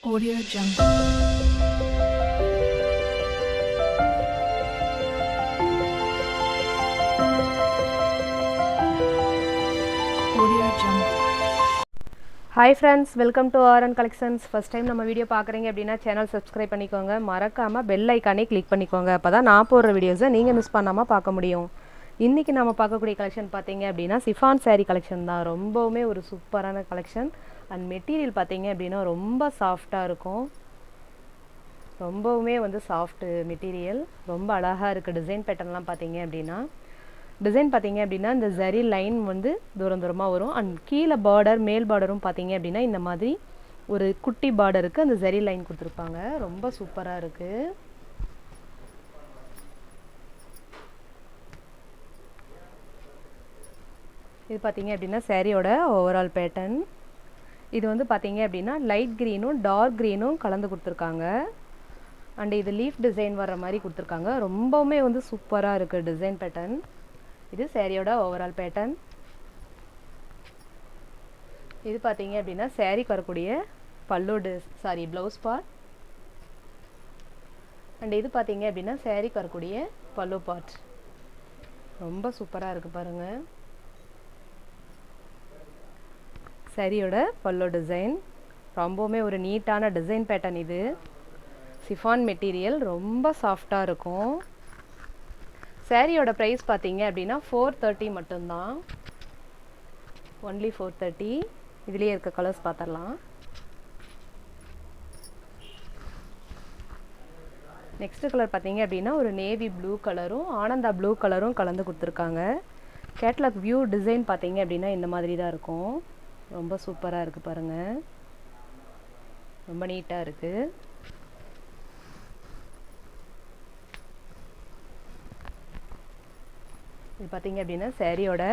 Audio Jungle. Audio Jungle. Hi friends, welcome to RN collections. First time நம்ம வீடியோ பார்க்குறீங்க அப்படின்னா சேனல் சப்ஸ்கிரைப் பண்ணிக்கோங்க. மறக்காமல் பெல் ஐக்கானே கிளிக் பண்ணிக்கோங்க. அப்போ தான் நான் போடுற வீடியோஸை நீங்கள் மிஸ் பண்ணாமல் பார்க்க முடியும். இன்றைக்கி நம்ம பார்க்கக்கூடிய கலெக்ஷன் பார்த்தீங்க அப்படின்னா சிஃபான் saree கலெக்ஷன் தான். ரொம்பவுமே ஒரு சூப்பரான கலெக்ஷன். அண்ட் மெட்டீரியல் பார்த்தீங்க அப்படின்னா ரொம்ப சாஃப்டாக இருக்கும். ரொம்பவுமே சாஃப்ட்டு மெட்டீரியல், ரொம்ப அழகாக இருக்குது. டிசைன் பேட்டர்ன்லாம் பார்த்தீங்க அப்படின்னா இந்த ஜரி லைன் தூரம் தூரமாக வரும். அண்ட் கீழே பார்டர், மேல் பார்டரும் பார்த்தீங்க அப்படின்னா இந்த மாதிரி ஒரு குட்டி பார்டருக்கு அந்த ஜரி லைன் கொடுத்துருப்பாங்க. ரொம்ப சூப்பராக இருக்குது. இது பார்த்தீங்க அப்படின்னா சாரியோட ஓவரால் பேட்டர்ன். இது பார்த்தீங்க அப்படின்னா லைட் க்ரீனும் டார்க் க்ரீனும் கலந்து கொடுத்துருக்காங்க. அண்ட் இது லீஃப் டிசைன் வர்ற மாதிரி கொடுத்துருக்காங்க. ரொம்பவுமே சூப்பராக இருக்குது டிசைன் பேட்டர்ன். இது சாரியோட ஓவரால் பேட்டர்ன். இது பார்த்தீங்க அப்படின்னா சாரிக்கு வரக்கூடிய ப்ளவுஸ் பார்ட். அண்ட் இது பார்த்தீங்க அப்படின்னா சாரிக்கு வரக்கூடிய பல்லு பார்ட். ரொம்ப சூப்பராக இருக்குது பாருங்கள். சாரியோட பல்லு டிசைன் ரொம்பவுமே ஒரு நீட்டான டிசைன் பேட்டர்ன். இது சிஃபான் மெட்டீரியல், ரொம்ப சாஃப்டாக இருக்கும். சாரியோட ப்ரைஸ் பார்த்தீங்க அப்படின்னா 430 மட்டும்தான். ஒன்லி 430. இதுலேயே இருக்க கலர்ஸ் பார்த்துடலாம். நெக்ஸ்ட் கலர் பார்த்தீங்க அப்படின்னா ஒரு நேவி ப்ளூ கலரும் ஆனந்தா ப்ளூ கலரும் கலந்து கொடுத்துருக்காங்க. கேட்லாக் வியூ டிசைன் பார்த்தீங்க அப்படின்னா இந்த மாதிரி தான் இருக்கும். ரொம்ப சூப்பராக இருக்குது பாருங்கள். ரொம்ப நீட்டாக இருக்குது. இது பார்த்தீங்க அப்படின்னா சாரியோட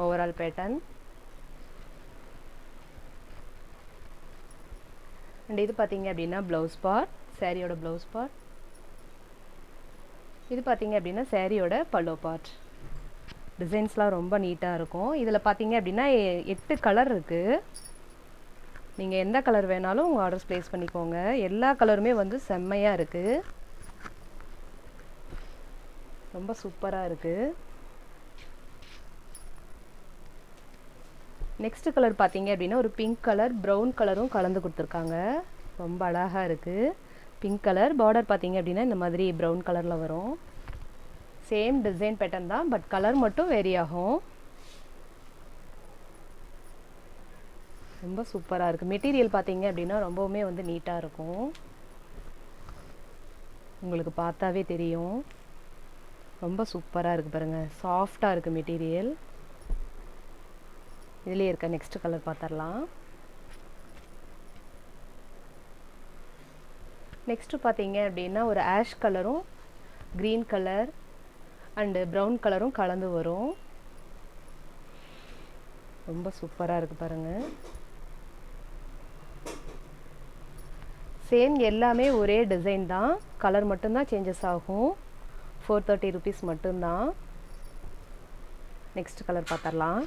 ஓவரால் பேட்டர்ன். அண்ட் இது பார்த்தீங்க அப்படின்னா ப்ளவுஸ் பார்ட், சாரியோட ப்ளவுஸ் பார்ட். இது பார்த்தீங்க அப்படின்னா சாரியோட பல்லு பார்ட். டிசைன்ஸ்லாம் ரொம்ப நீட்டாக இருக்கும். இதில் பார்த்தீங்க அப்படின்னா 8 கலர் இருக்குது. நீங்கள் எந்த கலர் வேணாலும் உங்கள் ஆர்டர்ஸ் ப்ளேஸ் பண்ணிக்கோங்க. எல்லா கலருமே செம்மையாக இருக்குது. ரொம்ப சூப்பராக இருக்குது. நெக்ஸ்ட் கலர் பார்த்தீங்க அப்படின்னா ஒரு பிங்க் கலர், ப்ரௌன் கலரும் கலந்து கொடுத்துருக்காங்க. ரொம்ப அழகாக இருக்குது. பிங்க் கலர் பார்டர் பார்த்தீங்க அப்படின்னா இந்த மாதிரி ப்ரௌன் கலரில் வரும். சேம் டிசைன் பேட்டர்ன் தான், பட் கலர் மட்டும் வேரி ஆகும். ரொம்ப சூப்பராக இருக்குது. மெட்டீரியல் பார்த்தீங்க அப்படின்னா ரொம்பவுமே நீட்டாக இருக்கும். உங்களுக்கு பார்த்தாவே தெரியும். ரொம்ப சூப்பராக இருக்குது பாருங்கள். சாஃப்டாக இருக்குது மெட்டீரியல். இதுலேயே இருக்க நெக்ஸ்ட் கலர் பார்த்துடலாம். நெக்ஸ்ட்டு பார்த்தீங்க அப்படின்னா ஒரு ஆஷ் கலரும் க்ரீன் கலர் அண்டு ப்ரௌன் கலரும் கலந்து வரும். ரொம்ப சூப்பராக இருக்குது பாருங்கள். சேம் எல்லாமே ஒரே டிசைன் தான், கலர் மட்டும்தான் சேஞ்சஸ் ஆகும். 430 ருபீஸ் மட்டும்தான். நெக்ஸ்ட் கலர் பார்த்துடலாம்.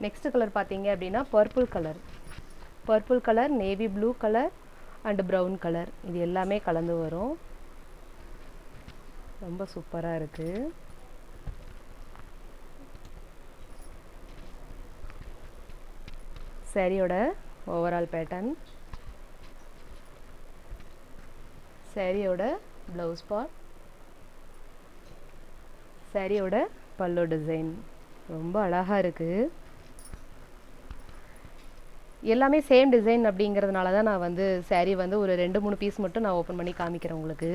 நெக்ஸ்ட் கலர் பார்த்தீங்க அப்படின்னா purple colour, navy blue colour and brown colour. இது எல்லாமே கலந்து வரும். ரொம்ப சூப்பராக இருக்குது. சாரியோட ஓவரால் பேட்டர்ன், சாரியோட ப்ளவுஸ் பார்ட், சாரியோட பல்லு டிசைன் ரொம்ப அழகாக இருக்குது. எல்லாமே சேம் டிசைன் அப்படிங்கிறதுனால தான் நான் சாரீ ஒரு 2-3 பீஸ் மட்டும் நான் ஓப்பன் பண்ணி காமிக்கிறேன் உங்களுக்கு.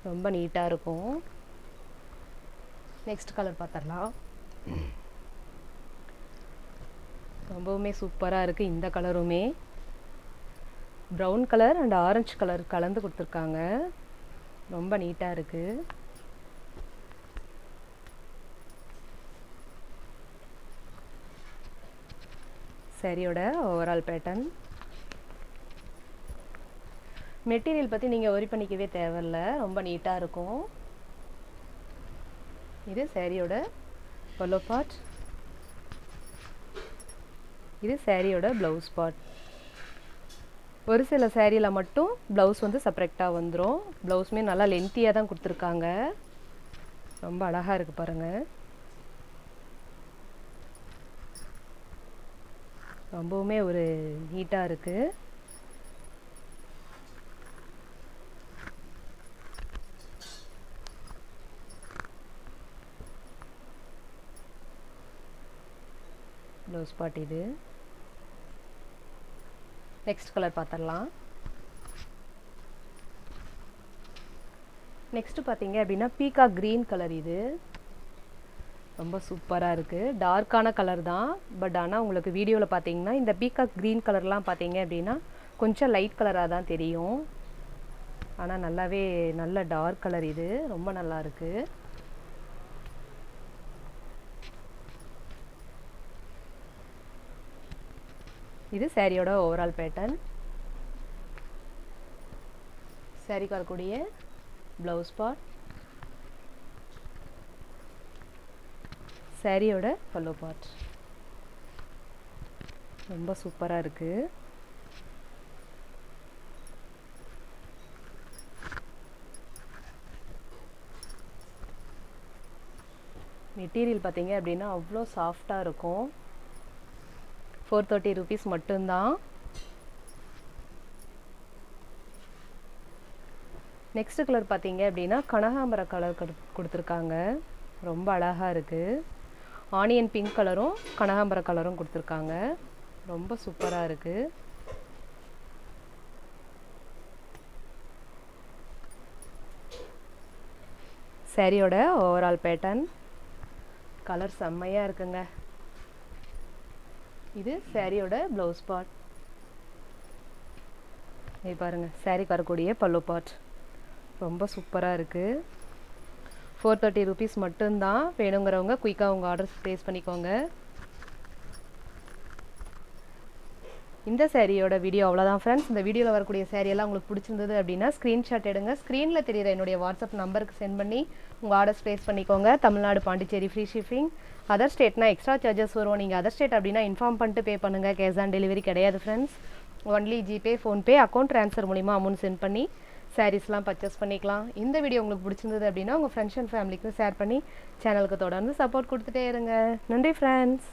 ரொம்ப நீட்டாக இருக்கும். நெக்ஸ்ட் கலர் பார்த்துடலாம். ரொம்பவுமே சூப்பராக இருக்குது. இந்த கலருமே brown colour and orange colour கலந்து கொடுத்துருக்காங்க. ரொம்ப நீட்டாக இருக்குது. சாரியோட ஓவரால் பேட்டர்ன். மெட்டீரியல் பற்றி நீங்கள் ஒரி பண்ணிக்கவே தேவையில்லை, ரொம்ப நீட்டாக இருக்கும். இது சாரியோட பல்லு பார்ட். இது சாரியோட ப்ளவுஸ் பார்ட். ஒரு சில சாரியில் மட்டும் ப்ளவுஸ் வந்து செப்பரேட்டாக வந்துடும். ப்ளவுஸுமே நல்லா லென்த்தியாக தான் கொடுத்துருக்காங்க. ரொம்ப அழகாக இருக்குது பாருங்கள். ரொம்பவுமே ஒரு நீட்டாக இருக்குது. ப்ளவுஸ் பார்ட் இது. நெக்ஸ்ட் கலர் பார்த்துடலாம். நெக்ஸ்ட்டு பார்த்தீங்க அப்படின்னா பீகாக் க்ரீன் கலர். இது ரொம்ப சூப்பராக இருக்குது. டார்க்கான கலர் தான், பட் ஆனால் உங்களுக்கு வீடியோவில் பார்த்தீங்கன்னா இந்த பீகாக் க்ரீன் கலர்லாம் பார்த்தீங்க அப்படின்னா கொஞ்சம் லைட் கலராக தான் தெரியும். ஆனால் நல்லாவே நல்ல டார்க் கலர். இது ரொம்ப நல்லா இருக்குது. இது சாரியோட ஓவரால் பேட்டர்ன். சாரிக்கு வரக்கூடிய ப்ளவுஸ் பார்ட், சாரியோட பல்லு பார்ட். ரொம்ப சூப்பராக இருக்குது. மெட்டீரியல் பார்த்தீங்க அப்படின்னா அவ்வளோ சாஃப்டாக இருக்கும். 430 rupees மட்டும்தான். நெக்ஸ்ட் கலர் பார்த்தீங்க அப்படின்னா கனகாம்பர கலர் கொடுத்துருக்காங்க. ரொம்ப அழகாக இருக்குது. ஆனியன் பிங்க் கலரும் கனகாம்பர கலரும் கொடுத்துருக்காங்க. ரொம்ப சூப்பராக இருக்குது. சாரியோட ஓவரால் பேட்டர்ன். கலர் செம்மையாக இருக்குங்க. இது சாரியோட ப்ளவுஸ் பார்ட். இது பாருங்கள், சாரிக்கு வரக்கூடிய பல்லு பார்ட். ரொம்ப சூப்பராக இருக்குது. 430 rupees மட்டும்தான். வேணுங்கிறவங்க குயிக்காக உங்கள் ஆர்டர்ஸ் ப்ளேஸ் பண்ணிக்கோங்க. இந்த சாரியோட வீடியோ அவ்வளோதான் ஃப்ரெண்ட்ஸ். இந்த வீடியோவில் வரக்கூடிய சாரியெல்லாம் உங்களுக்கு பிடிச்சிருந்தது அப்படின்னா ஸ்க்ரீன்ஷாட் எடுங்க. ஸ்க்ரீனில் தெரியுற என்னுடைய வாட்ஸ்அப் நம்பருக்கு சென்ட் பண்ணி உங்கள் ஆர்டர்ஸ் ப்ளேஸ் பண்ணிக்கோங்க. Tamil Nadu, Pondicherry free shipping. Other ஸ்டேட்னா எக்ஸ்ட்ரா சார்ஜஸ் வரும். நீங்கள் அதர் ஸ்டேட் அப்படின்னா இன்ஃபார்ம் பண்ணிட்டு பே பண்ணுங்கள். கேஷ் ஆன் டெலிவரி கிடையாது friends. Only GPay, PhonePe, account transfer மூலிமா அமௌண்ட் சென்ட் பண்ணி சாரீஸ்லாம் பர்ச்சேஸ் பண்ணிக்கலாம். இந்த வீடியோ உங்களுக்கு பிடிச்சிருந்தது அப்படின்னா உங்கள் ஃப்ரெண்ட்ஸ் அண்ட் ஃபேமிலிக்கு ஷேர் பண்ணி சேனலுக்கு தொடர்ந்து சப்போர்ட் கொடுத்துட்டே இருங்க. நன்றி ஃப்ரெண்ட்ஸ்.